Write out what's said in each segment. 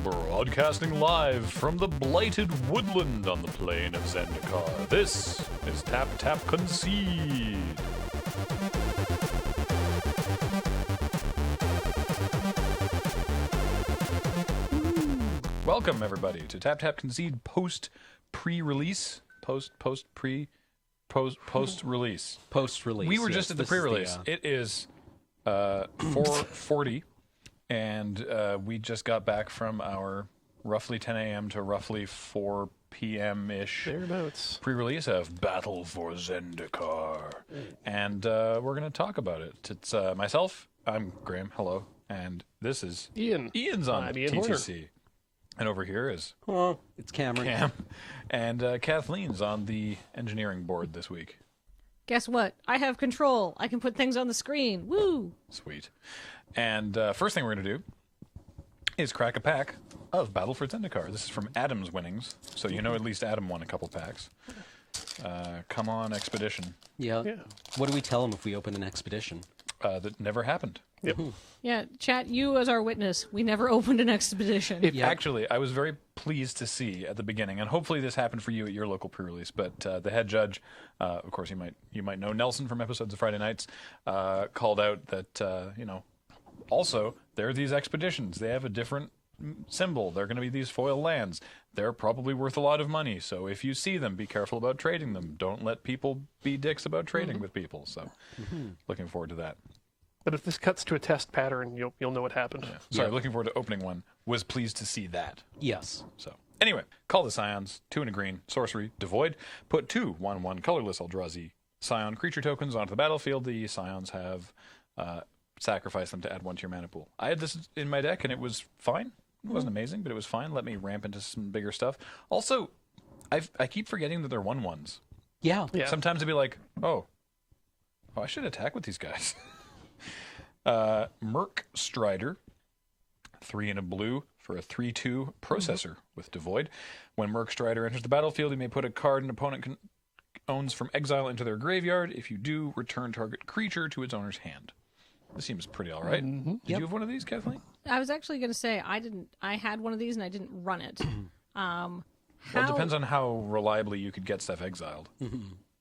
Broadcasting live from the blighted woodland on the plain of Zedikar, this is Tap Tap Concede. Welcome everybody to Tap Tap Concede post-release. We were just at the pre-release. It is 4:40. And we just got back from our roughly 10 a.m. to roughly 4 p.m.-ish pre-release of Battle for Zedikar. And we're going to talk about it. It's myself, I'm Graham, hello, and this is Ian. Ian's on Ian TTC. Horner. And over here is... it's Cameron. Cam. And Kathleen's on the engineering board this week. Guess what? I have control. I can put things on the screen. Woo! Sweet. And first thing we're going to do is crack a pack of Battle for Zedikar. This is from Adam's winnings, so you know at least Adam won a couple packs. Come on, Expedition. Yeah. What do we tell him if we open an Expedition? That never happened. Yep. Yeah, chat, you as our witness. We never opened an expedition. Actually, I was very pleased to see at the beginning, and hopefully this happened for you at your local pre-release, but the head judge, of course you might know Nelson from episodes of Friday Nights, called out that, also, there are these expeditions. They have a different symbol. They're going to be these foil lands. They're probably worth a lot of money, so if you see them, be careful about trading them. Don't let people be dicks about trading with people, so looking forward to that. But if this cuts to a test pattern, you'll know what happened. Yeah. Sorry, looking forward to opening one. Was pleased to see that. Yes. So, anyway, call the Scions, 2 and a green, sorcery, devoid. Put 2 1/1 colorless Eldrazi Scion creature tokens onto the battlefield. The Scions have sacrificed them to add 1 to your mana pool. I had this in my deck, and it was fine. It wasn't amazing, but it was fine. Let me ramp into some bigger stuff. Also, I keep forgetting that they're 1/1s. Yeah. Sometimes I'd be like, oh, I should attack with these guys. Merc Strider, 3 and a blue for a 3/2 processor with devoid. When Merc Strider enters the battlefield, you may put a card an opponent owns from exile into their graveyard. If you do, return target creature to its owner's hand. This seems pretty all right. Did you have one of these, Kathleen? I was actually going to say I had one of these and I didn't run it. Well, it depends on how reliably you could get stuff exiled.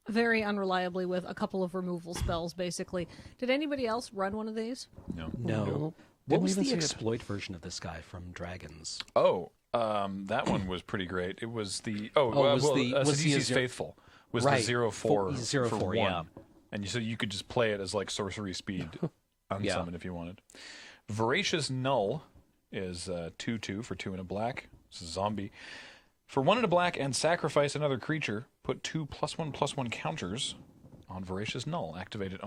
Very unreliably with a couple of removal spells, basically. Did anybody else run one of these? No. What was the exploit version of this guy from Dragons? Oh, that one was pretty great. It was the Zedikar Faithful was right. the 0/4 for 0/4, 1. yeah. And so you could just play it as like sorcery speed unsummon if you wanted. Voracious Null is 2/2 for 2 and a black. It's a zombie. For 1 and a black and sacrifice another creature, put 2 +1/+1 counters on Voracious Null. Activate it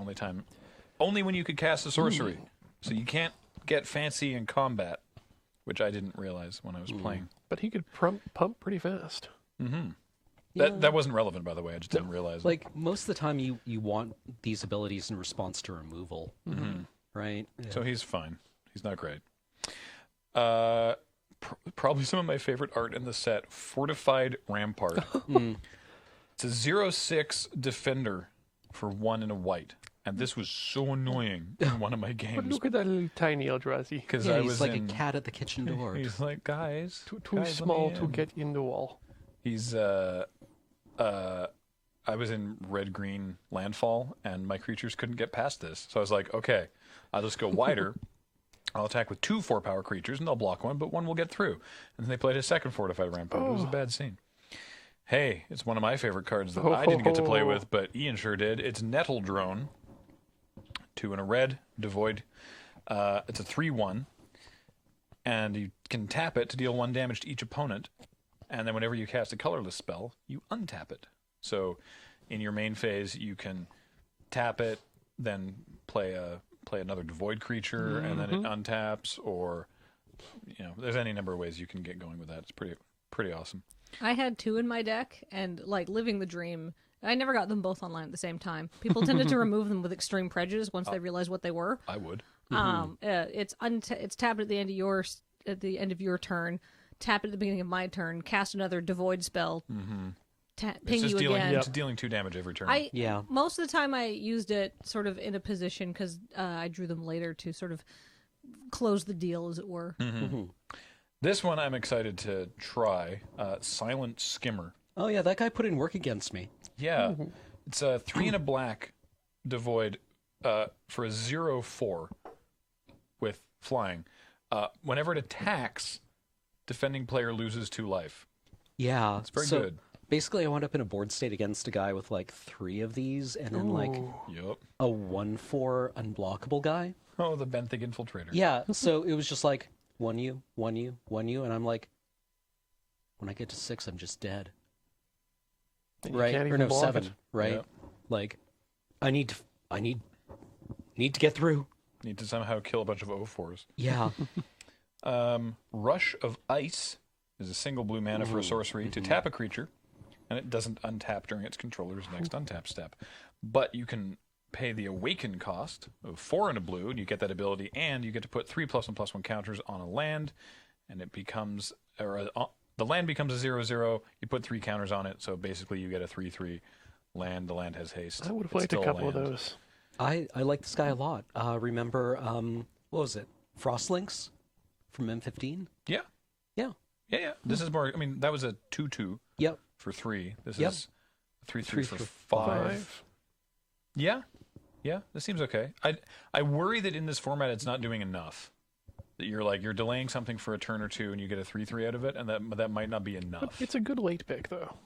only when you could cast a sorcery. So you can't get fancy in combat, which I didn't realize when I was playing. But he could pump pretty fast. That wasn't relevant, by the way. I just didn't realize. Like, most of the time you want these abilities in response to removal, right? Yeah. So he's fine. He's not great. Probably some of my favorite art in the set, Fortified Rampart. It's a 0/6 defender for 1 and a white. And this was so annoying in one of my games. But look at that little tiny Eldrazi. Because he's like a cat at the kitchen door. He's like, guys, Too small to get in the wall. He's I was in red-green Landfall, and my creatures couldn't get past this. So I was like, okay, I'll just go wider. I'll attack with 2 4-power creatures, and they'll block 1, but 1 will get through. And then they played a second Fortified Rampart. It was a bad scene. Hey, it's one of my favorite cards that I didn't get to play with, but Ian sure did. It's Nettle Drone. 2 and a red, devoid. It's a 3/1. And you can tap it to deal 1 damage to each opponent. And then whenever you cast a colorless spell, you untap it. So in your main phase, you can tap it, then play another devoid creature, and then it untaps, or there's any number of ways you can get going with that. It's pretty awesome. I had 2 in my deck, and like living the dream. I never got them both online at the same time. People tended to remove them with extreme prejudice once they realized what they were. I would. It's tapped at the end of your turn. Tap it at the beginning of my turn. Cast another devoid spell. Ping you again. It's dealing 2 damage every turn. Most of the time I used it sort of in a position because I drew them later to sort of close the deal, as it were. This one I'm excited to try. Silent Skimmer. Oh yeah, that guy put in work against me. Yeah. It's a 3 and a black devoid for a 0/4 with flying. Whenever it attacks, defending player loses 2 life. Yeah, It's very so good. Basically, I wound up in a board state against a guy with like 3 of these, and then like Yup. a 1/4 unblockable guy. Oh, the benthic infiltrator. Yeah, so it was just like 1U, 1U, 1U, and I'm like, when I get to 6, I'm just dead. And you Right? can't Or even no, block 7, it. right? Yep. Like, I need to get through. Need to somehow kill a bunch of O4s. Yeah. Rush of Ice is a single blue mana for a sorcery to tap a creature, and it doesn't untap during its controller's next untap step. But you can pay the Awaken cost of 4 and a blue, and you get that ability, and you get to put 3+1/+1 counters on a land, and it becomes, the land becomes a 0/0. You put 3 counters on it, so basically you get a 3/3 land. The land has haste. I would have It's liked a still couple of land. those. I like this guy a lot. Remember, what was it? Frostlinks from M15? Yeah. Yeah. Yeah. This is more, I mean, that was a 2/2 Yep. for 3. This Yep. is 3/3 for 5. 5. Yeah, this seems okay. I worry that in this format it's not doing enough. That you're delaying something for a turn or two and you get a 3/3 out of it, and that might not be enough. It's a good late pick, though.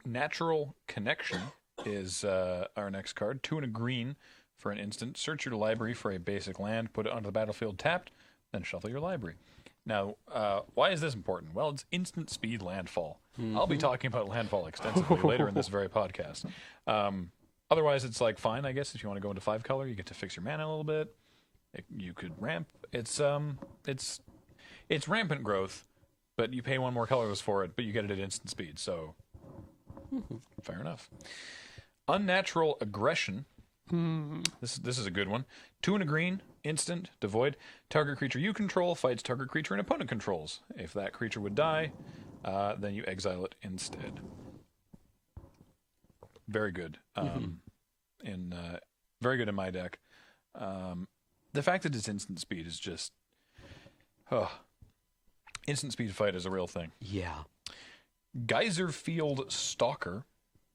Natural Connection is our next card. 2 and a green for an instant. Search your library for a basic land, put it onto the battlefield tapped, then shuffle your library. Now, why is this important? Well, it's instant speed landfall. I'll be talking about landfall extensively later in this very podcast. Otherwise, it's like fine, I guess. If you want to go into 5 color, you get to fix your mana a little bit. You could ramp. It's rampant growth, but you pay 1 more colorless for it, but you get it at instant speed. So, fair enough. Unnatural Aggression. This is a good one. 2 and a green, instant, devoid. Target creature you control fights target creature an opponent controls. If that creature would die, then you exile it instead. Very good. Very good in my deck. The fact that it's instant speed is just, instant speed fight is a real thing. Yeah. Geyser Field Stalker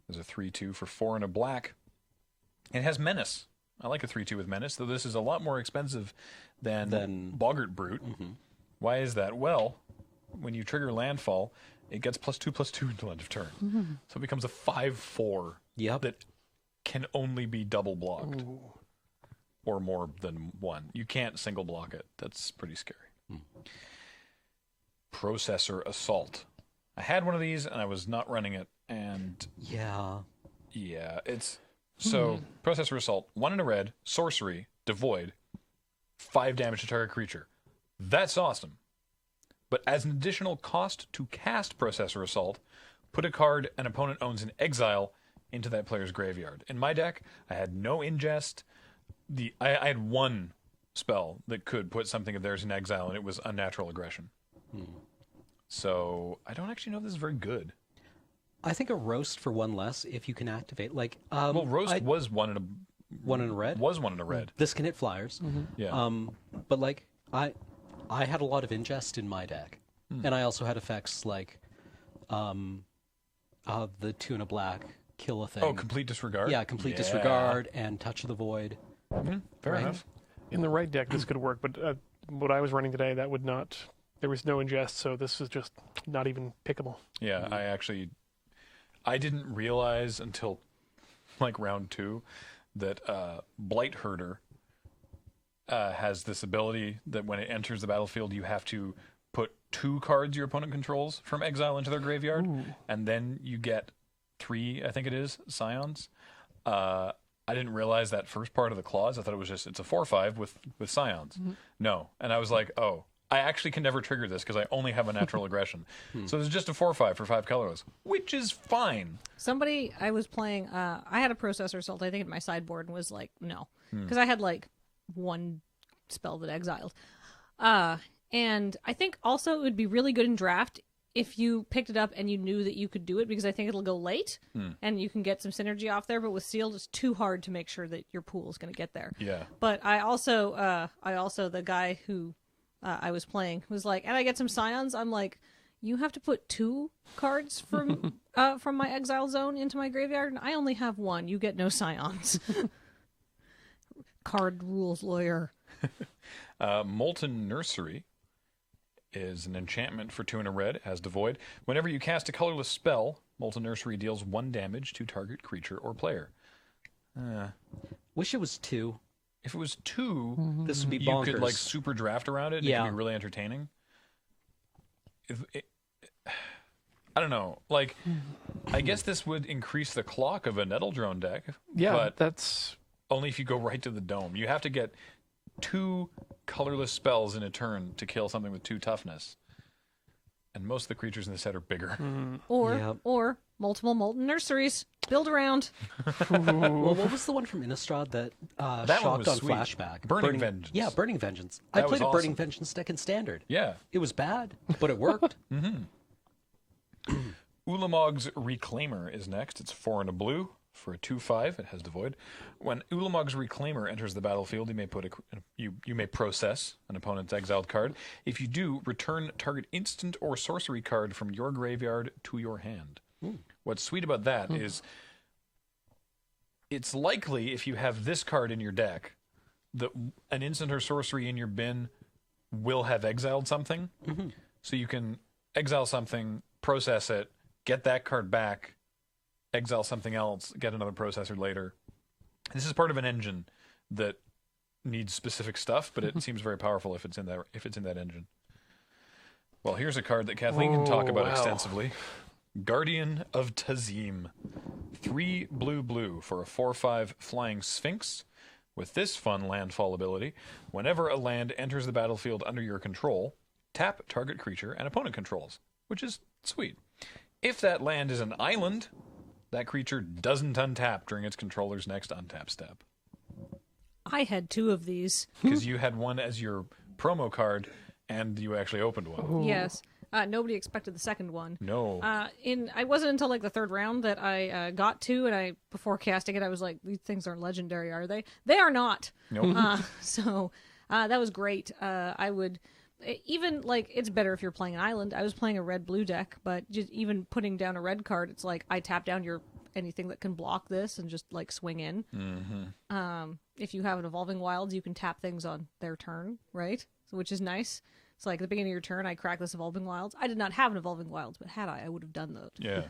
is a 3/2 for 4 and a black. It has Menace. I like a 3/2 with Menace, though this is a lot more expensive than Boggart Brute. Why is that? Well, when you trigger Landfall, it gets +2/+2 until end of turn. So it becomes a 5/4 Yep. that can only be double blocked. Or more than 1. You can't single block it. That's pretty scary. Processor Assault. I had one of these and I was not running it, and Yeah. it's so Processor Assault, 1 in a red, sorcery, devoid, 5 damage to target creature. That's awesome. But as an additional cost to cast Processor Assault, put a card an opponent owns in exile into that player's graveyard. In my deck, I had no ingest. I had 1 spell that could put something of theirs in exile, and it was Unnatural Aggression. So I don't actually know if this is very good. I think a roast for 1 less if you can activate. Like, Well, Roast was 1 in a 1 in a red. was 1 in a red. This can hit flyers. Yeah. But like, I had a lot of ingest in my deck, and I also had effects like, the 2 and a black kill a thing. Oh, complete disregard. Yeah, complete disregard and touch of the void. Fair right. enough. In the right deck, this could work, but what I was running today, that would not. There was no ingest, so this is just not even pickable. Yeah, I didn't realize until like round 2 that Blight Herder has this ability that when it enters the battlefield, you have to put 2 cards your opponent controls from exile into their graveyard, and then you get 3, I think it is, Scions. I didn't realize that first part of the clause. I thought it was just, it's a 4/5 with Scions. No. And I was like, oh, I actually can never trigger this because I only have a natural aggression. So it's just a 4/5 for 5 colorless, which is fine. Somebody I was playing, I had a Processor Assault, I think, in my sideboard, and was like, no. Because I had like 1 spell that exiled. And I think also it would be really good in draft if you picked it up and you knew that you could do it, because I think it'll go late and you can get some synergy off there. But with sealed, it's too hard to make sure that your pool is going to get there. Yeah. But I also the guy who I was playing was like, and I get some scions. I'm like, you have to put 2 cards from my exile zone into my graveyard, and I only have 1. You get no scions. Card rules lawyer. Molten Nursery is an enchantment for 2 and a red. It has Devoid. Whenever you cast a colorless spell, Molten Nursery deals 1 damage to target creature or player. Wish it was 2. If it was 2, This would be you bonkers. could like super draft around it. And Yeah. it could be really entertaining. I don't know. Like, I guess this would increase the clock of a Nettle Drone deck. Yeah, but that's only if you go right to the dome. You have to get 2 colorless spells in a turn to kill something with 2 toughness. And most of the creatures in the set are bigger. Or multiple Molten Nurseries. Build around. Well, what was the one from Innistrad that, That one shocked was on sweet. Flashback? Burning Vengeance. Yeah, Burning Vengeance. That I played was a Burning awesome. Vengeance deck in Standard. Yeah. It was bad, but it worked. Ulamog's Reclaimer is next. It's 4 and a blue for a 2/5. It has Devoid. When Ulamog's Reclaimer enters the battlefield, you may put you may process an opponent's exiled card. If you do, return target instant or sorcery card from your graveyard to your hand. What's sweet about that is it's likely if you have this card in your deck that an instant or sorcery in your bin will have exiled something. So you can exile something, process it, get that card back, exile something else, get another processor later. This is part of an engine that needs specific stuff, but it seems very powerful if it's in that engine. Well, here's a card that Kathleen can talk about extensively. Guardian of Tazim. 3 blue for a 4/5 flying Sphinx. With this fun landfall ability, whenever a land enters the battlefield under your control, tap target creature and opponent controls, which is sweet. If that land is an island, that creature doesn't untap during its controller's next untap step. I had 2 of these. Because you had one as your promo card, and you actually opened one. Yes. Nobody expected the second one. No. I wasn't until like the 3rd round that I got 2, and before casting it, I was like, these things aren't legendary, are they? They are not. Nope. So that was great. I would even like it's better if you're playing an island. I was playing a red-blue deck, but just even putting down a red card, it's like I tap down anything that can block this and just like swing in. If you have an Evolving Wilds, you can tap things on their turn, right? So, which is nice. It's like at the beginning of your turn, I crack this Evolving Wilds. I did not have an Evolving Wilds, but had I would have done those. Yeah.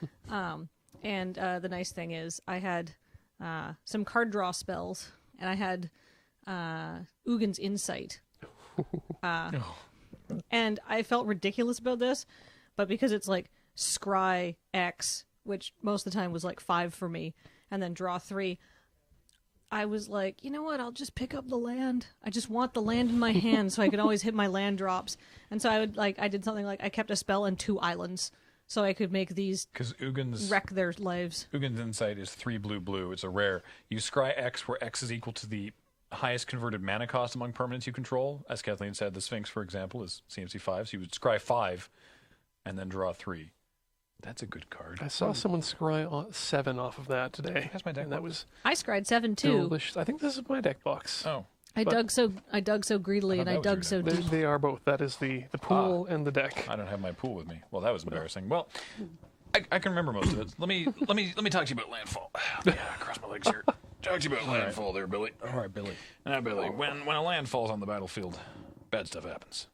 And the nice thing is I had some card draw spells, and I had Ugin's Insight. And I felt ridiculous about this, but because it's like scry X, which most of the time was like 5 for me, and then draw 3, I was like, you know what, I'll just pick up the land. I just want the land in my hand so I can always hit my land drops. And so I did something like I kept a spell and 2 islands so I could make these Because Ugin's wreck their lives. Ugin's Insight is 3 blue. It's a rare. You scry X, where X is equal to the highest converted mana cost among permanents you control. As Kathleen said, the Sphinx, for example, is CMC 5, so you would scry 5 and then draw 3. That's a good card. I saw someone scry 7 off of that today. That's my deck and that box. was I scried 7 too. delicious. I think this is my deck box. Oh. I dug so greedily, and I thought that dug was so your deep. They are both. That is the pool and the deck. I don't have my pool with me. Well, that was embarrassing. Well, I can remember most of it. Let me talk to you about Landfall. Yeah, cross my legs here. Talk to you about Landfall there, Billy. All right, Billy. Billy, when a land falls on the battlefield, bad stuff happens.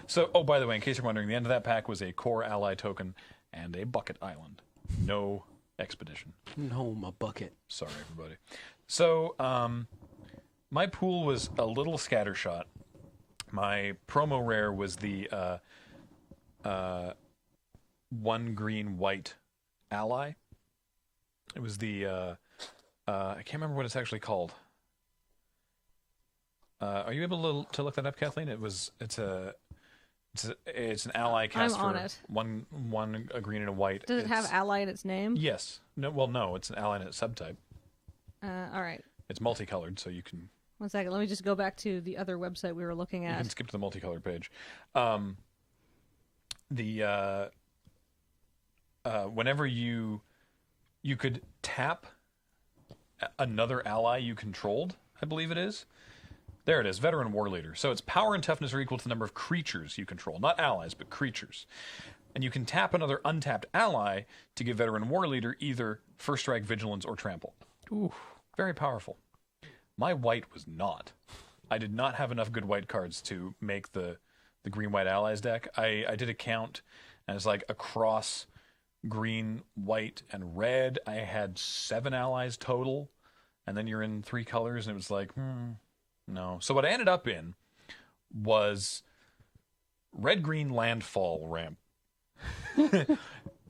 So, by the way, in case you're wondering, the end of that pack was a core ally token and a bucket island. No expedition. No, my bucket. Sorry, everybody. So, my pool was a little scattershot. My promo rare was the 1 green white ally. It was the I can't remember what it's actually called. Are you able to look that up, Kathleen? It's an ally cast I'm on for it. one a green and a white. Does it have ally in its name? Yes. No. It's an ally in its subtype. All right. It's multicolored, so you can 1 second. Let me just go back to the other website we were looking you at. can skip to the multicolored page. the whenever you could tap another ally you controlled, I believe it is. There it is, Veteran War Leader. So its power and toughness are equal to the number of creatures you control. Not allies, but creatures. And you can tap another untapped ally to give Veteran War Leader either First Strike, Vigilance, or Trample. Ooh. Very powerful. My white was not. I did not have enough good white cards to make the green-white allies deck. I did a count, and it's like across green, white, and red, I had 7 allies total. And then you're in 3 colors, and it was like, no. So what I ended up in was red-green Landfall ramp.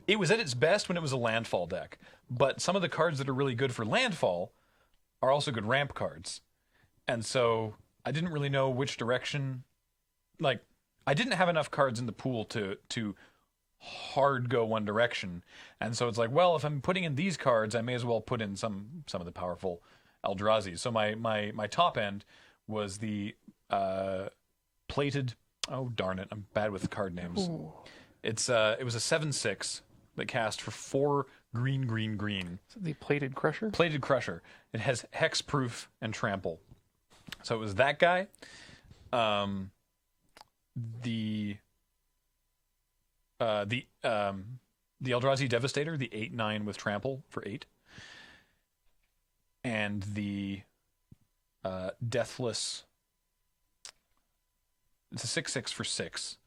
It was at its best when it was a Landfall deck, but some of the cards that are really good for Landfall are also good ramp cards. And so I didn't really know which direction. Like, I didn't have enough cards in the pool to hard go one direction. And so it's like, well, if I'm putting in these cards, I may as well put in some of the powerful Eldrazi. So my top end was the plated. Oh darn it! I'm bad with card names. Ooh. It was a 7/6 that cast for 4 green. Is it the Plated Crusher? Plated Crusher. It has hexproof and trample. So it was that guy. The Eldrazi Devastator, the 8/9 with trample for 8. And the Deathless. It's a 6/6 for 6.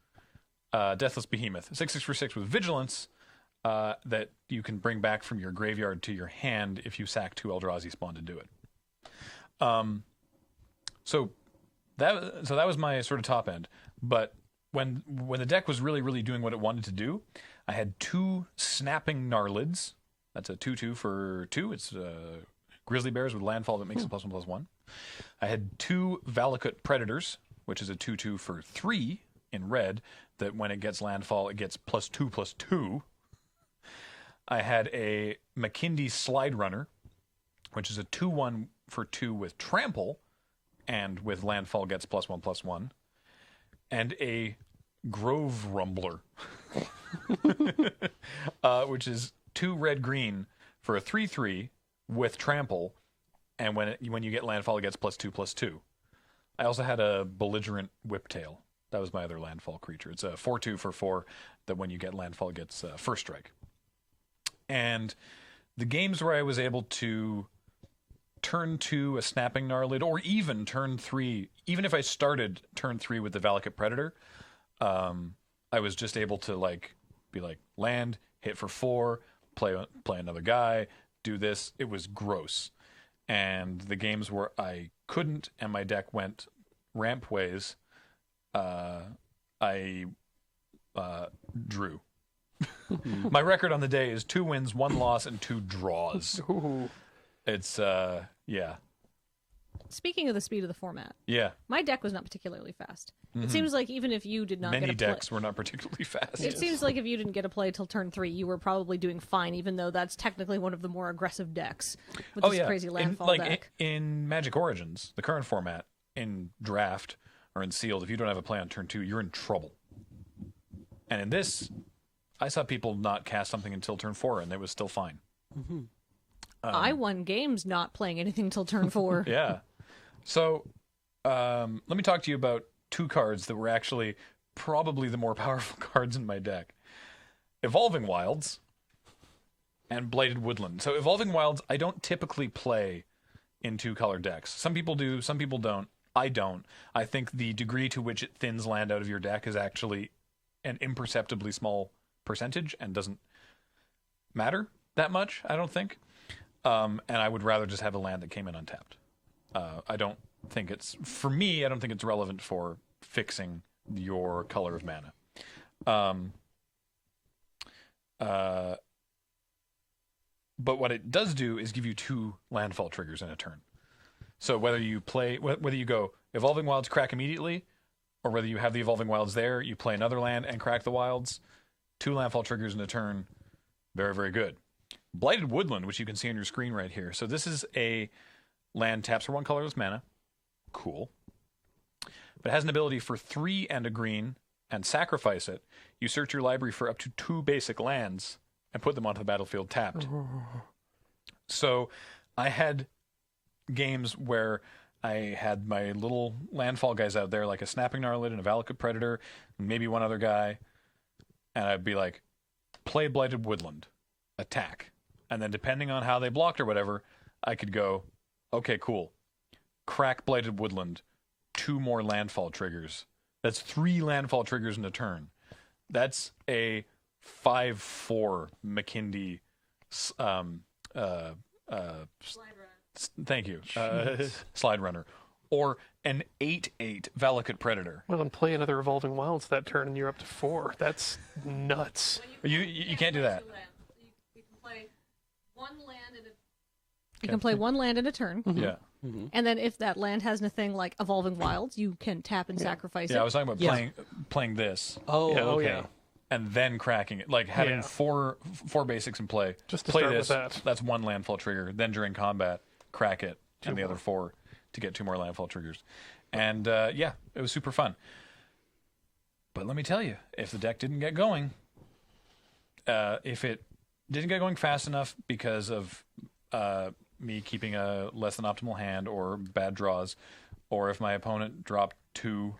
Deathless Behemoth. 6/6 for 6 with Vigilance that you can bring back from your graveyard to your hand if you sack 2 Eldrazi spawn to do it. So that was my sort of top end. But when the deck was really doing what it wanted to do, I had 2 Snapping Gnarlids. That's a 2/2 for 2. It's Grizzly Bears with Landfall that makes it +1/+1. I had 2 Valakut Predators, which is a 2/2 for 3 in red, that when it gets Landfall, it gets +2/+2. I had a McKindy Slide Runner, which is a 2/1 for 2 with Trample, and with Landfall gets +1/+1. And a Grove Rumbler, which is 2 red-green for a 3/3 with Trample, and when you get Landfall, it gets +2/+2. I also had a Belligerent Whiptail. That was my other Landfall creature. It's a 4/2 for 4 that when you get Landfall, it gets First Strike. And the games where I was able to turn 2 a Snapping Gnarlid, or even turn 3, even if I started turn 3 with the Valakut Predator, I was just able to be like, land, hit for 4, play another guy, do this. It was gross. And the games where I couldn't and my deck went ramp ways, I drew. My record on the day is 2 wins, 1 loss, and 2 draws. Ooh. It's yeah. Speaking of the speed of the format, Yeah. my deck was not particularly fast. It seems like even if you did not Many get a play, decks were not particularly fast. it seems like if you didn't get a play till turn 3, you were probably doing fine, even though that's technically one of the more aggressive decks with this crazy Landfall deck. In Magic Origins, the current format, in Draft or in Sealed, if you don't have a play on turn 2, you're in trouble. And in this, I saw people not cast something until turn 4, and it was still fine. Mm-hmm. I won games not playing anything till turn 4. Yeah. So let me talk to you about 2 cards that were actually probably the more powerful cards in my deck. Evolving Wilds and Blighted Woodland. So Evolving Wilds, I don't typically play in 2-color decks. Some people do, some people don't. I don't. I think the degree to which it thins land out of your deck is actually an imperceptibly small percentage and doesn't matter that much, I don't think. And I would rather just have a land that came in untapped. I don't think it's relevant for fixing your color of mana. But what it does do is give you 2 landfall triggers in a turn. So whether you go Evolving Wilds, crack immediately, or whether you have the Evolving Wilds there, you play another land and crack the Wilds, 2 landfall triggers in a turn, very, very good. Blighted Woodland, which you can see on your screen right here. So this is a land taps for 1 colorless mana. Cool. But it has an ability for 3 and a green and sacrifice it, you search your library for up to 2 basic lands and put them onto the battlefield tapped. So I had games where I had my little landfall guys out there, like a Snapping Gnarlid and a Valakut Predator, maybe one other guy, and I'd be like, play Blighted Woodland, attack. And then depending on how they blocked or whatever, I could go, okay, cool. Crack Blighted Woodland, 2 more landfall triggers. That's 3 landfall triggers in a turn. That's a 5/4 McKindy thank you. Slide runner. Or an 8/8 Valakut Predator. Well, and play another Evolving Wilds that turn, and you're up to 4. That's nuts. You can't do that. You can play one land in a. You can play one land in a turn. Yeah. And then if that land has a thing like Evolving Wilds, you can tap and sacrifice it. Yeah, I was talking about playing this. Oh, Yeah, okay. yeah. And then cracking it, like having Yeah. four basics in play. Just to play start this. with that. That's 1 landfall trigger. Then during combat, crack it, and the other 4 to get 2 more landfall triggers. And yeah, it was super fun. But let me tell you, if the deck didn't get going, if it didn't get going fast enough because of me keeping a less than optimal hand or bad draws, or if my opponent dropped 2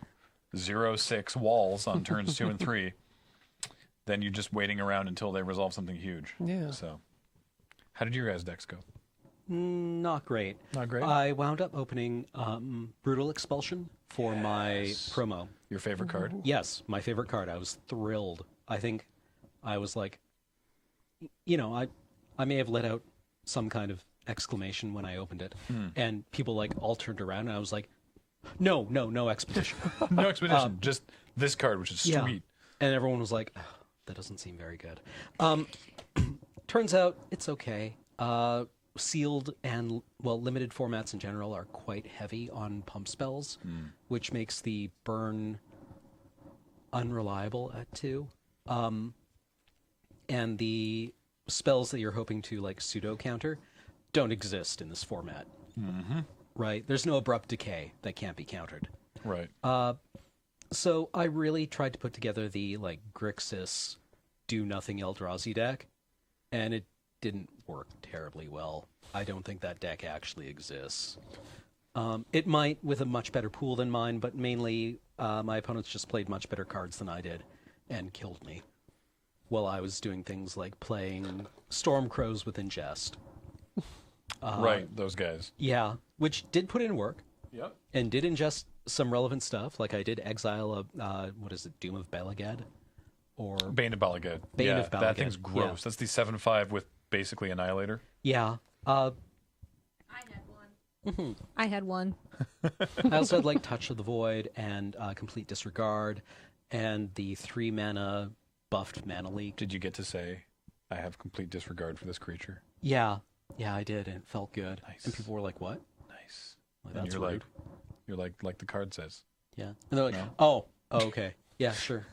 0/6 walls on turns 2 and 3. Then you're just waiting around until they resolve something huge. Yeah. So, how did your guys' decks go? Not great. Not great? I wound up opening Brutal Expulsion for my promo. Your favorite card? Yes, my favorite card. I was thrilled. I think I was like, I may have let out some kind of exclamation when I opened it, and people like all turned around, and I was like, no expedition. No expedition, just this card, which is sweet. Yeah. And everyone was like, oh, that doesn't seem very good. Turns out it's okay. Sealed and, limited formats in general are quite heavy on pump spells, which makes the burn unreliable at 2. And the spells that you're hoping to, like, pseudo-counter don't exist in this format. Mm-hmm. Right? There's no abrupt decay that can't be countered. Right. So I really tried to put together the like Grixis do nothing Eldrazi deck, and it didn't work terribly well. I don't think that deck actually exists. It might with a much better pool than mine, but mainly my opponents just played much better cards than I did and killed me while I was doing things like playing Stormcrows with Ingest. Right, those guys. Yeah, which did put in work. Yep. And did ingest some relevant stuff, like I did exile a, Doom of Belagad? Or Bane of Balagad. Bane of That Balagad, thing's gross. yeah. That's the 7/5 with basically Annihilator. yeah. I had one. I also had like Touch of the Void and Complete Disregard and the 3 mana buffed mana leak. Did you get to say, I have complete disregard for this creature? Yeah, I did, and it felt good. Nice. And people were like, "What?" Nice. Like, And that's you're rude. like the card says. Yeah. And they're like, No. oh, okay. Yeah, sure.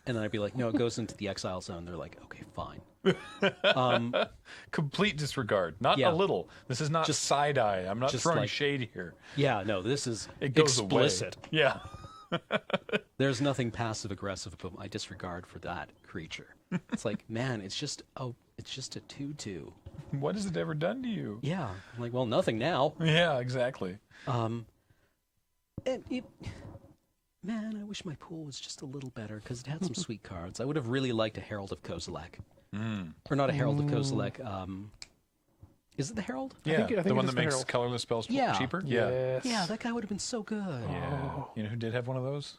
And then I'd be like, no, it goes into the exile zone. They're like, okay, fine. Complete disregard. Not Yeah. a little. This is not Just- side-eye. I'm not just throwing like- shade here. Yeah, no, this is It goes explicit. away. Yeah. There's nothing passive-aggressive about my disregard for that creature. It's like, man, it's just a 2/2. What has it ever done to you? Yeah. I'm like, well, nothing now. Yeah, exactly. Man, I wish my pool was just a little better because it had some sweet cards. I would have really liked a Herald of Kozilek. Or not a Herald of Kozilek. Is it the Herald? Yeah, think the one it is that the makes Herald. colorless spells Yeah. cheaper? Yeah. Yes. Yeah, that guy would have been so good. Yeah. You know who did have one of those?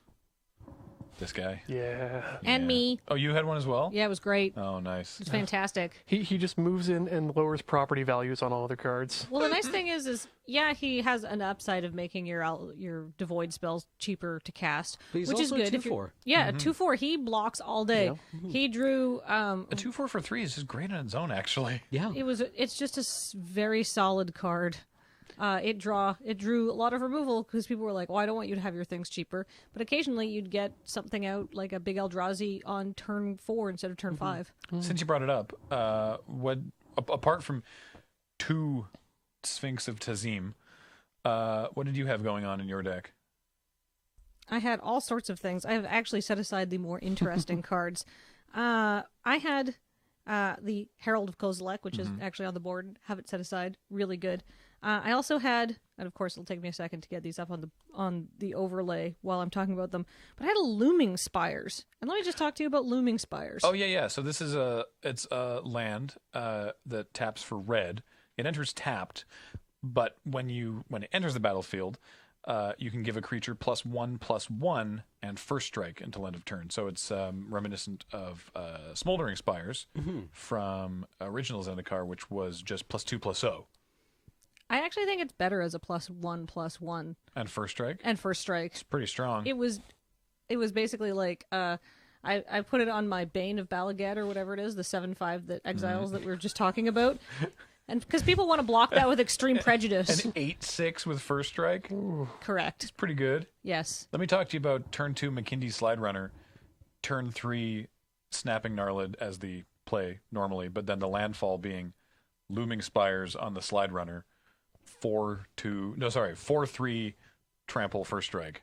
This guy. Yeah. And Yeah. me. Oh, you had one as well? Yeah, it was great. Oh, nice. It's fantastic. He just moves in and lowers property values on all other cards. Well, the nice thing is yeah, he has an upside of making your devoid spells cheaper to cast, But he's which is also a good. If you're- 2/4. Yeah, a 2/4. He blocks all day. He drew. A 2/4 for 3 is just great on its own, actually. Yeah. It's just a very solid card. It drew a lot of removal because people were like, "Oh, I don't want you to have your things cheaper." But occasionally, you'd get something out like a big Eldrazi on turn 4 instead of turn 5. Since you brought it up, apart from 2 Sphinx of Tazim, what did you have going on in your deck? I had all sorts of things. I have actually set aside the more interesting cards. I had the Herald of Kozilek, which is actually on the board. Have it set aside. Really good. I also had, and of course it'll take me a second to get these up on the overlay while I'm talking about them, but I had a Looming Spires. And let me just talk to you about Looming Spires. Oh, yeah. So this is it's a land that taps for red. It enters tapped, but when it enters the battlefield, you can give a creature +1/+1 and first strike until end of turn. So it's reminiscent of Smoldering Spires from original Zedikar, which was just +2/+0. I actually think it's better as a +1/+1. And first strike? And first strike. It's pretty strong. It was basically like I put it on my Bane of Balagad or whatever it is, the 7/5 that exiles that we were just talking about. And because people want to block that with extreme prejudice. An 8/6 with first strike? Ooh. Correct. It's pretty good. Yes. Let me talk to you about turn 2 McKindy Slide Runner, turn 3 Snapping Gnarlid as the play normally, but then the landfall being Looming Spires on the Slide Runner, 4/3 trample first strike.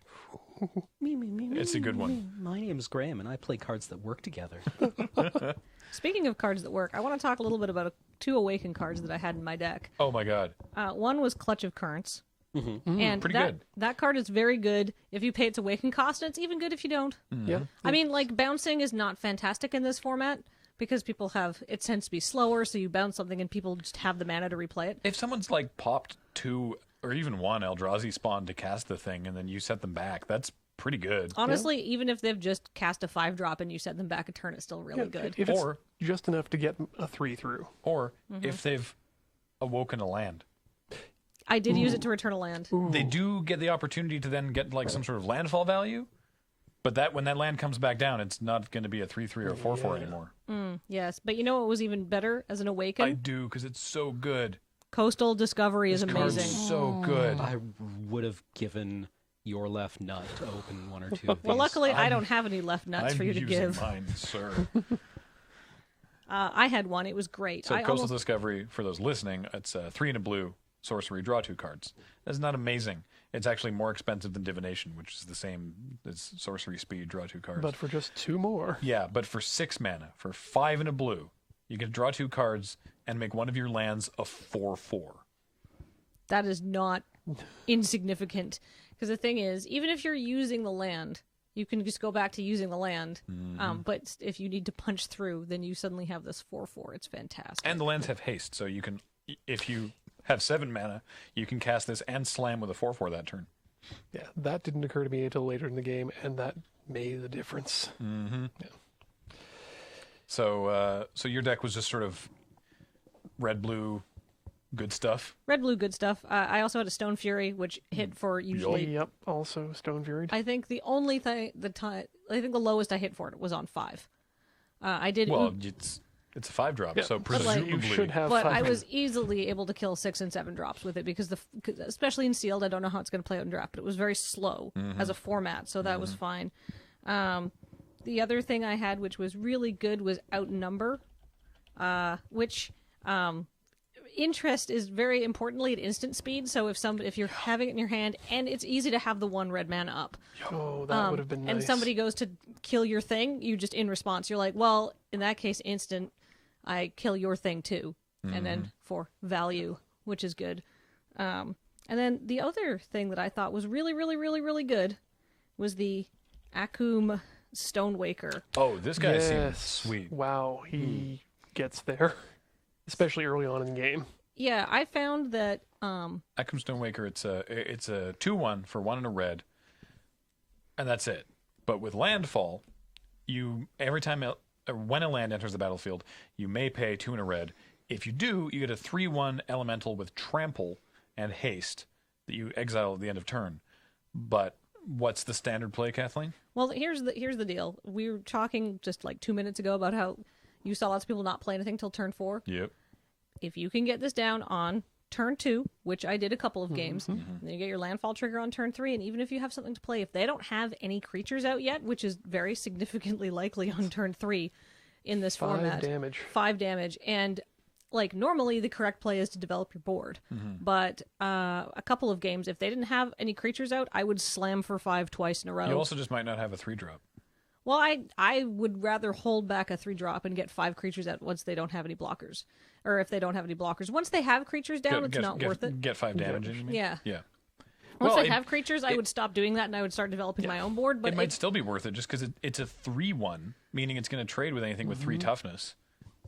It's a good one. My name's Graham, and I play cards that work together. Speaking of cards that work, I want to talk a little bit about 2 Awaken cards that I had in my deck. Oh my god. One was Clutch of Currents. And pretty that, good. that card is very good if you pay its Awaken cost, and it's even good if you don't. Yeah. I mean, like, bouncing is not fantastic in this format because people have, it tends to be slower, so you bounce something and people just have the mana to replay it. If someone's like popped 2 or even 1 Eldrazi spawn to cast the thing and then you set them back, that's pretty good. Honestly, even if they've just cast a 5-drop and you set them back a turn, it's still really good. If Or- it's just enough to get a 3 through. Or if they've awoken a land. I did use it to return a land. They do get the opportunity to then get like some sort of landfall value, but that when that land comes back down, it's not going to be a 3/3 or 4/4 anymore. Yes, but you know what was even better as an Awaken? I do because it's so good. Coastal Discovery is This card's amazing. so good. I would have given your left nut to open 1 or 2 of these. Well, luckily, I don't have any left nuts I'm for you to using give. mine, sir. I had one. It was great. So I Coastal almost, Discovery, for those listening, it's 3 and a blue sorcery, draw 2 cards. That's not amazing. It's actually more expensive than Divination, which is the same as sorcery speed, draw 2 cards. But for just 2 more. Yeah, but for 6 mana, for 5 and a blue, you can draw 2 cards and make one of your lands a 4/4. that is not insignificant. Because the thing is, even if you're using the land, you can just go back to using the land. But if you need to punch through, then you suddenly have this 4/4. It's fantastic. And the lands have haste, so you can, if you have 7 mana, you can cast this and slam with a 4/4 that turn. Yeah, that didn't occur to me until later in the game, and that made the difference. So, so your deck was just sort of red, blue, good stuff. Red, blue, good stuff. I also had a Stone Fury, which hit for usually. Yep, also Stone Furied. I think the only thing, I think the lowest I hit for it was on 5. I did. Well, it's a 5-drop, Yeah, so but, like, presumably you should have But 5. I was easily able to kill 6 and 7 drops with it because especially in sealed, I don't know how it's going to play out in draft, but it was very slow as a format, so that was fine. The other thing I had, which was really good, was Outnumber, which interest is very importantly at instant speed. So if you're having it in your hand, and it's easy to have the 1 red mana up. Oh, that would have been nice. And somebody goes to kill your thing, you just in response, you're like, well, in that case, instant, I kill your thing too, and then for value, which is good. And then the other thing that I thought was really, really, really, really good was the Akum Stonewaker. Oh, this guy seems Yes. sweet. Wow, he gets there, especially early on in the game. Yeah, I found that Akum Stonewaker, it's a 2/1 for 1 and a red, and that's it. But with Landfall, every time when a land enters the battlefield, you may pay 2 and a red. If you do, you get a 3/1 elemental with trample and haste that you exile at the end of turn. But what's the standard play, Kathleen? well, here's the deal. We were talking just like 2 minutes ago about how you saw lots of people not play anything till turn 4. Yep. If you can get this down on turn 2, which I did a couple of games, then you get your landfall trigger on turn 3, and even if you have something to play, if they don't have any creatures out yet, which is very significantly likely on turn 3 in this 5 format, damage. 5 damage, and like normally the correct play is to develop your board, but a couple of games, if they didn't have any creatures out, I would slam for 5 twice in a row. You also just might not have a 3-drop. Well, I would rather hold back a 3-drop and get 5 creatures out once they don't have any blockers, or if they don't have any blockers. Once they have creatures down, it's not worth it. Get 5 damage. You mean? Yeah. Yeah. Once I have creatures, I would stop doing that and I would start developing my own board. But it might still be worth it just because it's a 3/1, meaning it's going to trade with anything with 3 toughness,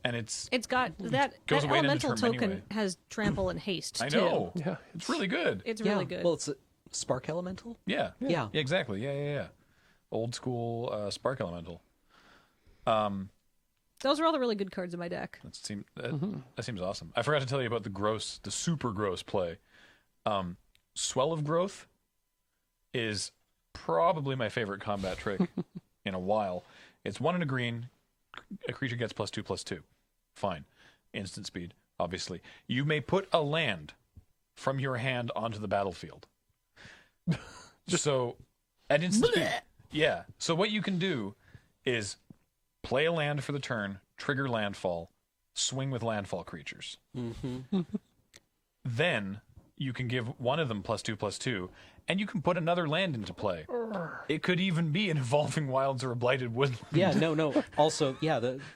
and it's got that goes away elemental into term token anyway. has trample and haste. I know. Yeah. It's really good. It's Yeah. really good. Well, it's a spark elemental. Yeah. Yeah. Exactly. Yeah. Old school spark elemental. Those are all the really good cards in my deck. That seems awesome. I forgot to tell you about the super gross play. Swell of Growth is probably my favorite combat trick in a while. It's 1 and a green. A creature gets +2/+2. Fine. Instant speed, obviously. You may put a land from your hand onto the battlefield. So, at instant speed. Yeah. So what you can do is play a land for the turn, trigger Landfall, swing with Landfall creatures. Then you can give one of them +2/+2, and you can put another land into play. It could even be an Evolving Wilds or a Blighted Woodland. Yeah, no. Also,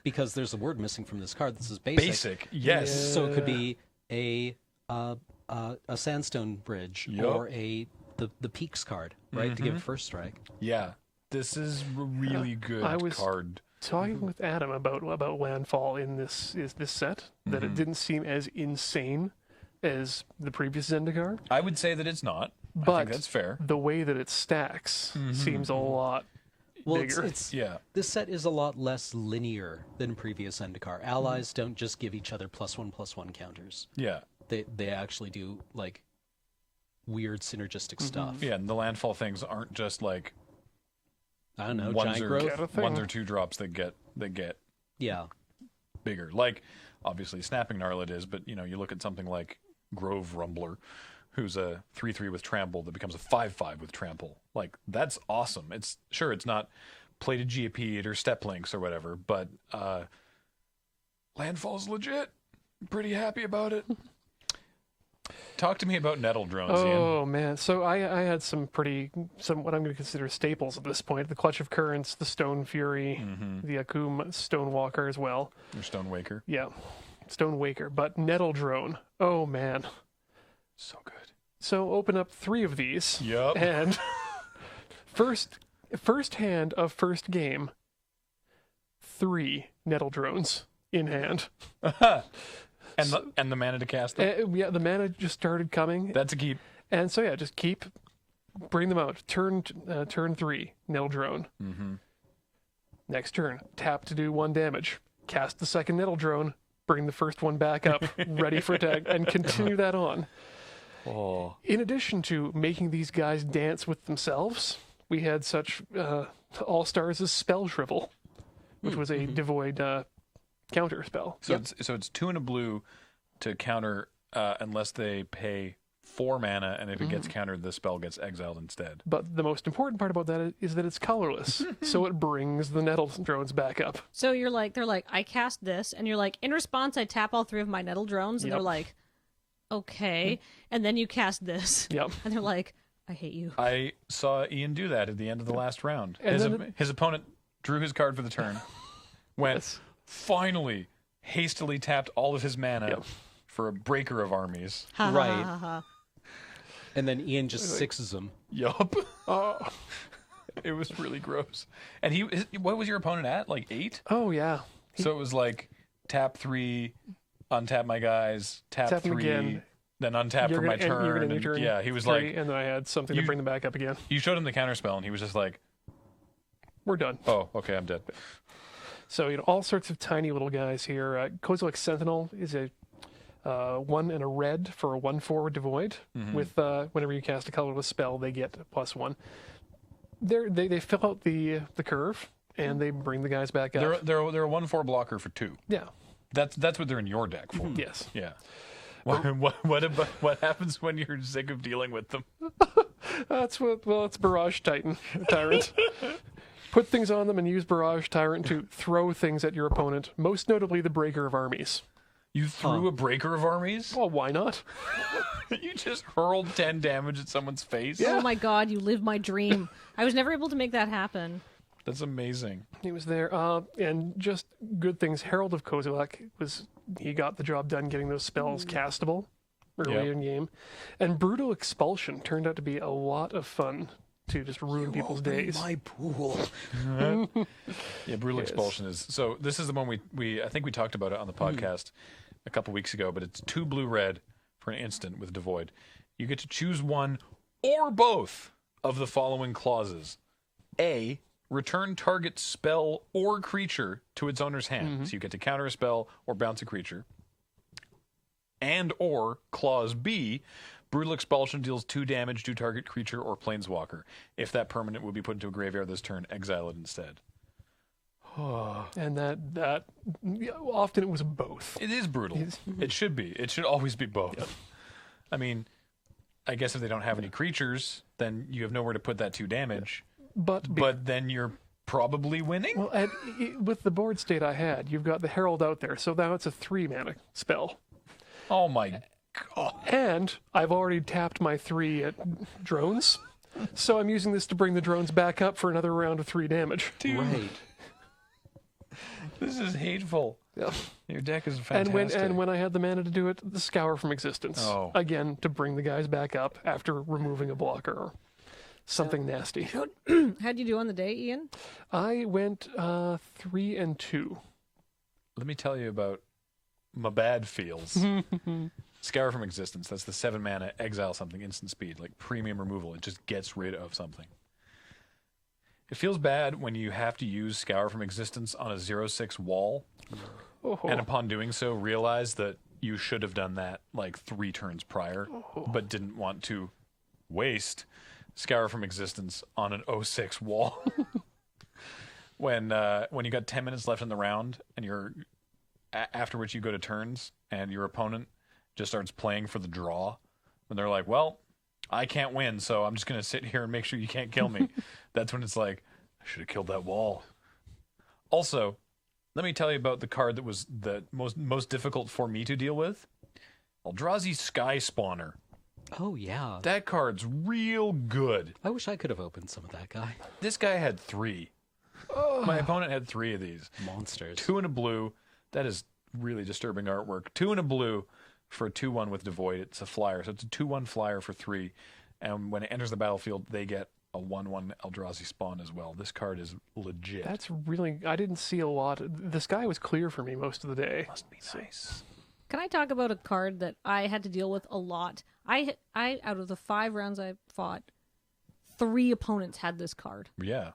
because there's a word missing from this card. This is basic. Basic, yes. So it could be a Sandstone Bridge or the Peaks card, right? To give first strike. Yeah. This is a really good I was card. talking with Adam about Landfall in this set, that it didn't seem as insane as the previous Zedikar. I would say that it's not. I But think that's fair. the way that it stacks seems a lot bigger. Yeah. This set is a lot less linear than previous Zendikar. Allies don't just give each other +1/+1 counters. Yeah. They actually do like weird synergistic stuff. Yeah, and the Landfall things aren't just like I don't know, ones giant or, growth. ones or 2-drops that get Yeah. bigger. Like, obviously, Snapping Gnarl it is, but, you look at something like Grove Rumbler, who's a 3/3 with Trample that becomes a 5/5 with Trample. Like, that's awesome. It's not plated GAP'd or Step Links or whatever, but Landfall's legit. I'm pretty happy about it. Talk to me about Nettle Drones, Ian. Oh man, so I had some what I'm going to consider staples at this point: the Clutch of Currents, the Stone Fury, the Akum Stonewalker as well. Or Stone Waker. Yeah, Stone Waker, but Nettle Drone. Oh man, So good. so open up 3 of these. Yup. And first hand of first game, 3 Nettle Drones in hand. And the mana to cast them. Yeah, the mana just started coming. That's a keep. And so yeah, just bring them out. Turn 3, Nettle Drone. Next turn, tap to do 1 damage. Cast the second Nettle Drone. Bring the first one back up, ready for attack, and continue that on. Oh. In addition to making these guys dance with themselves, we had such all-stars as Spell Shrivel, which was a devoid counter spell. So it's 2 and a blue to counter unless they pay 4 mana, and if it gets countered, the spell gets exiled instead. But the most important part about that is that it's colorless, so it brings the Nettle Drones back up. So they're like, I cast this, and you're like, in response, I tap all 3 of my Nettle Drones, and they're like, okay, and then you cast this, Yep. and they're like, I hate you. I saw Ian do that at the end of the last round. And His opponent drew his card for the turn, went, Yes. finally, hastily tapped all of his mana Yep. for a Breaker of Armies. Ha, ha, Right. ha, ha. And then Ian just 6s them. Yup. Oh, It was really gross. And what was your opponent at? Like 8? oh yeah. So it was like tap 3, untap my guys, tap Tap 'em 3, again. then untap for my turn. You're gonna and- end your turn. yeah, he was 3, like, and then I had something to You- bring them back up again. you showed him the counterspell, and he was just like, We're done. oh, okay, I'm dead. So all sorts of tiny little guys here. Kozilek Sentinel is a 1 and a red for a 1/4 devoid. With whenever you cast a colorless spell, they get +1. They fill out the curve and they bring the guys back up. They're a 1/4 blocker for 2. Yeah. That's what they're in your deck for. Yes. Yeah. What happens when you're sick of dealing with them? It's Barrage Tyrant. Put things on them and use Barrage Tyrant to throw things at your opponent, most notably the Breaker of Armies. You threw a breaker of armies? Well, why not? You just hurled 10 damage at someone's face? Oh my god, you lived my dream. I was never able to make that happen. That's amazing. He was there, and just good things. Herald of Kozilek he got the job done getting those spells castable early in game, and Brutal Expulsion turned out to be a lot of fun to just ruin people's days. My pool. Yeah, Brutal Expulsion is... So this is the one I think we talked about it on the podcast a couple weeks ago, but it's 2 blue-red for an instant with Devoid. You get to choose one or both of the following clauses. A, return target spell or creature to its owner's hand. So you get to counter a spell or bounce a creature. And or clause B, Brutal Expulsion deals 2 damage to target creature or planeswalker. If that permanent would be put into a graveyard this turn, exile it instead. And that often it was both. It is brutal. It should be. It should always be both. Yep. I mean, I guess if they don't have any creatures, then you have nowhere to put that 2 damage. But then you're probably winning? Well, with the board state I had, you've got the Herald out there, so now it's a 3-mana spell. Oh my god. And I've already tapped my 3 drones, so I'm using this to bring the drones back up for another round of 3 damage. Dude. Right. This is hateful. Yeah. Your deck is fantastic. And when I had the mana to do it, the Scour from Existence. Oh. Again, to bring the guys back up after removing a blocker or something nasty. How'd you do on the day, Ian? I went 3 and 2. Let me tell you about my bad feels. Scour from Existence. That's the 7 mana, exile something, instant speed, like premium removal. It just gets rid of something. It feels bad when you have to use Scour from Existence on a 0/6 wall, and upon doing so, realize that you should have done that like 3 turns prior, but didn't want to waste Scour from Existence on an 0/6 wall. When you got 10 minutes left in the round, and after which you go to turns, and your opponent just starts playing for the draw, and they're like, well, I can't win, so I'm just going to sit here and make sure you can't kill me. That's when it's like, I should have killed that wall. Also, let me tell you about the card that was the most difficult for me to deal with. Eldrazi Sky Spawner. Oh, yeah. That card's real good. I wish I could have opened some of that guy. This guy had 3. My opponent had 3 of these. Monsters. 2 in a blue. That is really disturbing artwork. 2 in a blue for a 2/1 with Devoid. It's a flyer, so it's a 2/1 flyer for 3. And when it enters the battlefield, they get a 1/1 Eldrazi spawn as well. This card is legit. That's really... I didn't see a lot. The sky was clear for me most of the day. Must be nice. Can I talk about a card that I had to deal with a lot? I out of the 5 rounds I fought, 3 opponents had this card. Yeah.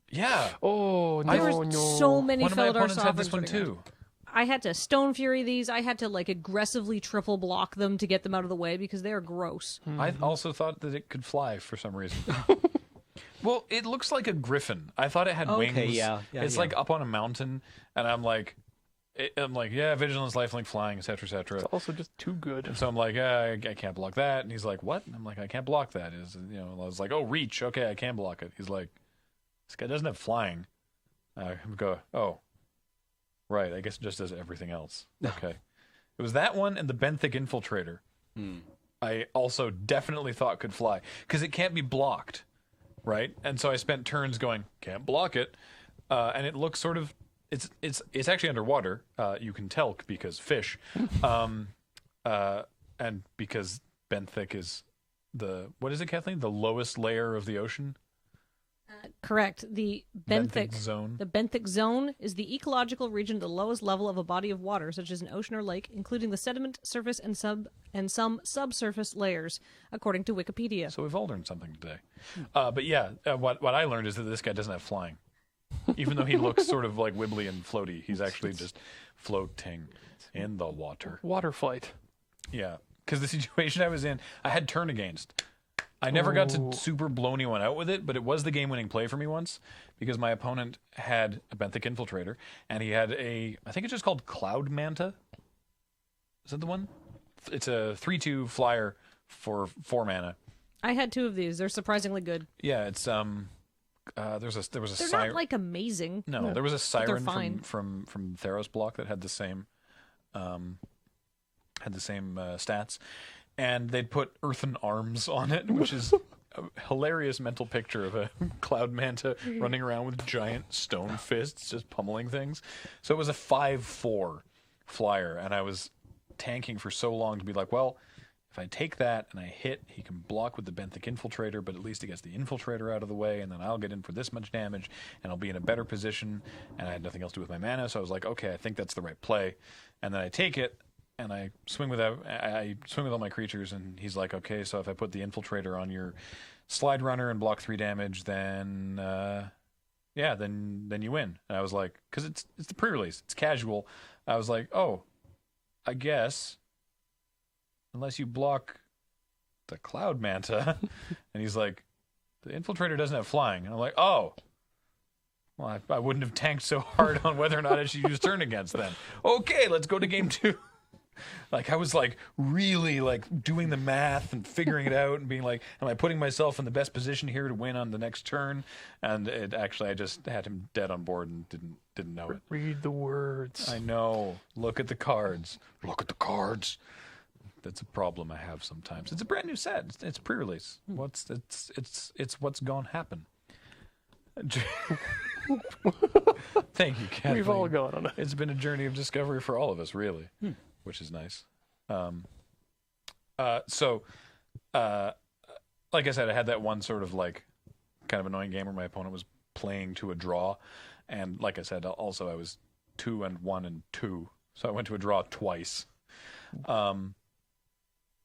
Yeah. Oh, no, There were no. so many One of my Felidar opponents had this Sovereigns one running around. too. I had to Stone Fury these. I had to like aggressively triple block them to get them out of the way because they are gross. I also thought that it could fly for some reason. Well, it looks like a griffin. I thought it had Okay, wings. yeah, It's like up on a mountain, and I'm like, yeah, vigilance, lifelink, flying, etc., etc. It's also just too good. And so I'm like, yeah, I can't block that. And he's like, what? And I'm like, I can't block that. I was like, oh, reach. Okay, I can block it. He's like, this guy doesn't have flying. I go, oh, right. I guess it just does everything else. Okay. It was that one and the Benthic Infiltrator. I also definitely thought could fly because it can't be blocked, right? And so I spent turns going, can't block it, and it looks sort of it's actually underwater. You can tell because fish, and because Benthic is what is it, Kathleen? The lowest layer of the ocean. Correct. The benthic zone. The benthic zone is the ecological region at the lowest level of a body of water, such as an ocean or lake, including the sediment, surface, and some subsurface layers, according to Wikipedia. So we've all learned something today. But yeah, what I learned is that this guy doesn't have flying. Even though he looks sort of like wibbly and floaty, he's actually just floating in the water. Water flight. Yeah, because the situation I was in, I had turn against. I never got to super blow anyone out with it, but it was the game-winning play for me once because my opponent had a Benthic Infiltrator, and he had I think it's just called Cloud Manta. Is that the one? It's a 3/2 flyer for 4 mana. I had 2 of these. They're surprisingly good. Yeah, it's there was a They're siren. not like amazing. No, there was a siren fine. from Theros block that had the same had the same stats, and they'd put earthen arms on it, which is a hilarious mental picture of a cloud manta running around with giant stone fists just pummeling things. So it was a 5/4 flyer, and I was tanking for so long to be like, well, if I take that and I hit, he can block with the benthic infiltrator, but at least he gets the infiltrator out of the way, and then I'll get in for this much damage, and I'll be in a better position, and I had nothing else to do with my mana, so I was like, okay, I think that's the right play. And then I take it, and I swing with all my creatures, and he's like, okay, so if I put the infiltrator on your slide runner and block 3 damage, then then you win. And I was like, because it's the pre-release, it's casual. I was like, oh, I guess, unless you block the cloud manta. And he's like, the infiltrator doesn't have flying. And I'm like, oh, well, I wouldn't have tanked so hard on whether or not I should use turn against then. Okay, let's go to game 2. Like, I was like really like doing the math and figuring it out and being like, am I putting myself in the best position here to win on the next turn? And it actually, I just had him dead on board and didn't know it. Read the words. I know. Look at the cards. Look at the cards. That's a problem I have sometimes. It's a brand new set. It's pre-release. It's what's gonna happen. Thank you, Kathleen. We've all gone on it. It's been a journey of discovery for all of us, really, which is nice. Like I said, I had that one sort of like kind of annoying game where my opponent was playing to a draw, and like I said, also I was 2-1-2, so I went to a draw twice.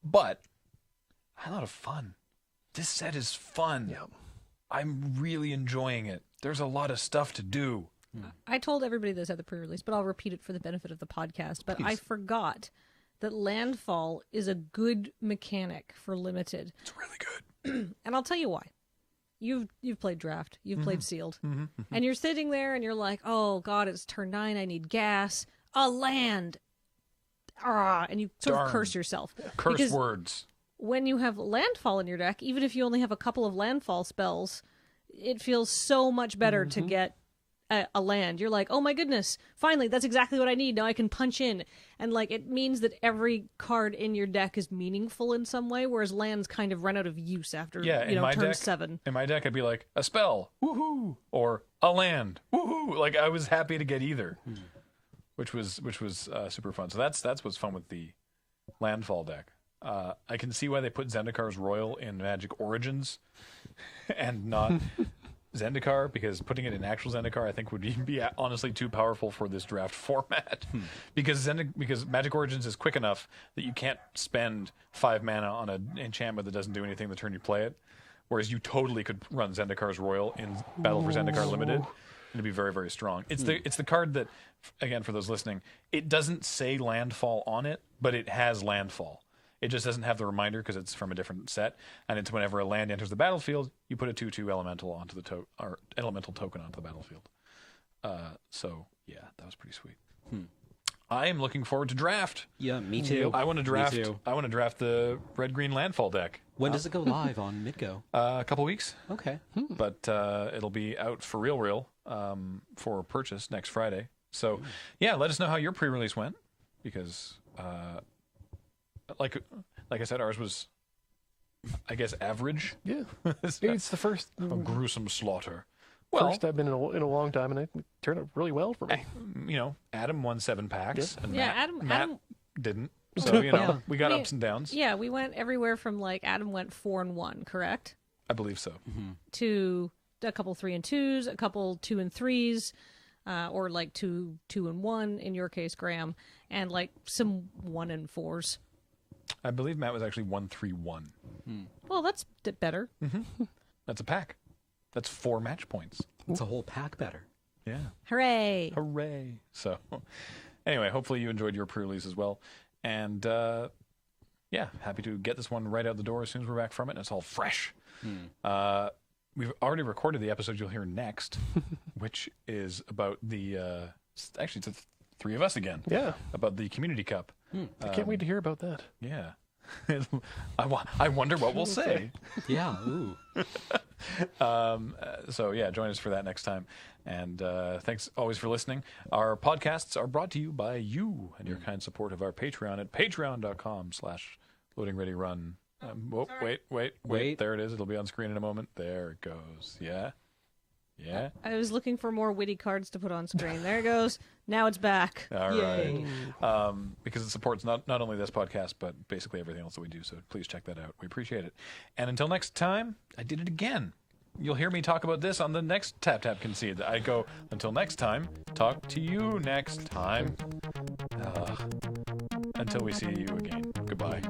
But I had a lot of fun. This set is fun. Yep. I'm really enjoying it. There's a lot of stuff to do. I told everybody this at the pre-release, but I'll repeat it for the benefit of the podcast. But I forgot that Landfall is a good mechanic for Limited. It's really good. And I'll tell you why. You've played Draft. You've played Sealed. And you're sitting there and you're like, oh, God, it's turn 9. I need gas. A land. And you sort of curse yourself. Curse words. When you have Landfall in your deck, even if you only have a couple of Landfall spells, it feels so much better to get a land. You're like, oh my goodness, finally, that's exactly what I need. Now I can punch in. And like, it means that every card in your deck is meaningful in some way, whereas lands kind of run out of use after turn 7. In my deck, I'd be like, a spell, woohoo, or a land, woohoo. Like, I was happy to get either, which was super fun. So that's what's fun with the Landfall deck. I can see why they put Zendikar's Royal in Magic Origins and not Zendikar, because putting it in actual Zendikar I think would be honestly too powerful for this draft format. Because Magic Origins is quick enough that you can't spend 5 mana on an enchantment that doesn't do anything the turn you play it, whereas you totally could run Zendikar's Royal in Battle for Zendikar Limited and it'd be very, very strong. It's the card that, again, for those listening, it doesn't say Landfall on it, but it has Landfall. It just doesn't have the reminder because it's from a different set, and it's whenever a land enters the battlefield, you put a 2/2 elemental onto the elemental token onto the battlefield. So yeah, that was pretty sweet. I am looking forward to draft. Yeah, me too. I want to draft. Me too. I want to draft the red-green Landfall deck. When does it go live on Midgo? A couple weeks. Okay. But it'll be out for real for purchase next Friday. So yeah, let us know how your pre-release went, because like I said, ours was, I guess, average. Yeah. It's the first A gruesome slaughter. first I've been in a long time, and it turned out really well for me. Adam won 7 packs, and Matt Adam didn't. So we got ups and downs. Yeah, we went everywhere from like Adam went 4-1, correct? I believe so. To a couple 3 and 2s, a couple 2 and 3s, or like 2 and 1 in your case, Graham, and like some 1 and 4s. I believe Matt was actually 1-3-1. Well, that's better. That's a pack. That's 4 match points. It's a whole pack better. Yeah. Hooray! Hooray! So, anyway, hopefully you enjoyed your pre-release as well. And, happy to get this one right out the door as soon as we're back from it, and it's all fresh. We've already recorded the episode you'll hear next, which is about the, actually it's the 3 of us again. Yeah. About the Community Cup. I can't wait to hear about that. Yeah. I wonder what we'll say. Yeah. Ooh. So yeah, join us for that next time. And thanks always for listening. Our podcasts are brought to you by you and your kind support of our Patreon at patreon.com/LoadingReadyRun. Wait. There it is. It'll be on screen in a moment. There it goes. Yeah. I was looking for more witty cards to put on screen. There it goes. Now it's back. All right. Because it supports not only this podcast, but basically everything else that we do. So please check that out. We appreciate it. And until next time, I did it again. You'll hear me talk about this on the next Tap Tap Concede. I go, until next time, talk to you next time. Until we see you again. Goodbye.